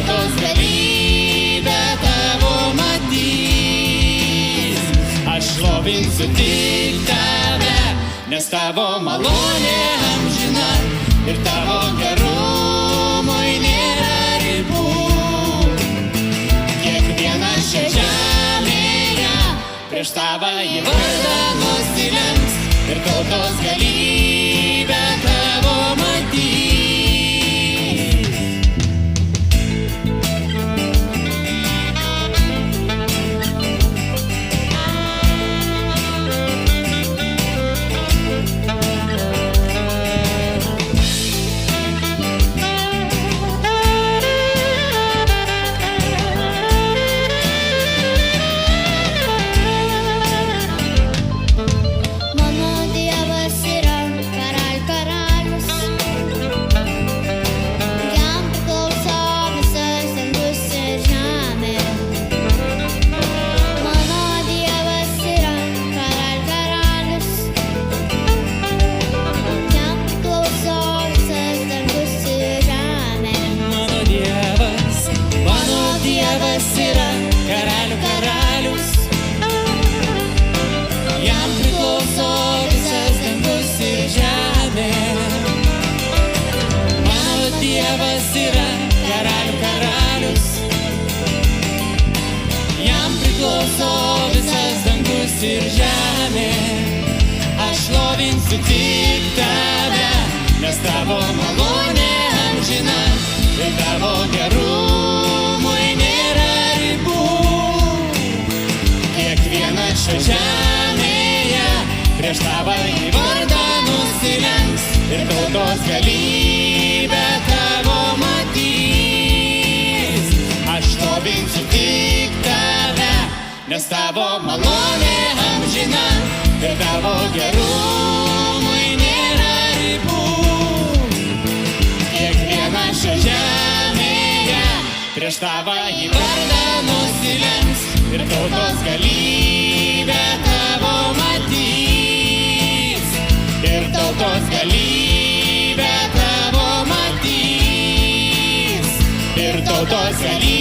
tautos galybę tavo matys. Aš šlovinsiu tik tave, nes tavo malonė amžina ir tavo gerumui nėra ribų. Kiekvienas čia žemėje prieš tavąjį vardą nusilenks ir tautos galybę tavo matys. Dievas yra karalių karalius, jam priklauso visas dangus ir žemė. Aš šlovinsiu tik tave, nes tavo malonė amžina ir tavo gerumui nėra ribų. Kiekvienas čia žemėje prieš tavąjį vardą nusilenks ir tautos galybę tavo matys. Aš šlovinsiu tik tave, nes tavo malonė amžina ir tavo gerumui nėra ribų. Kiekvienas čia žemėje prieš tavąjį vardą nusilenks ir tautos galybę tavo matys. Ir tautos galybę tavo matys. Ir tautos galybę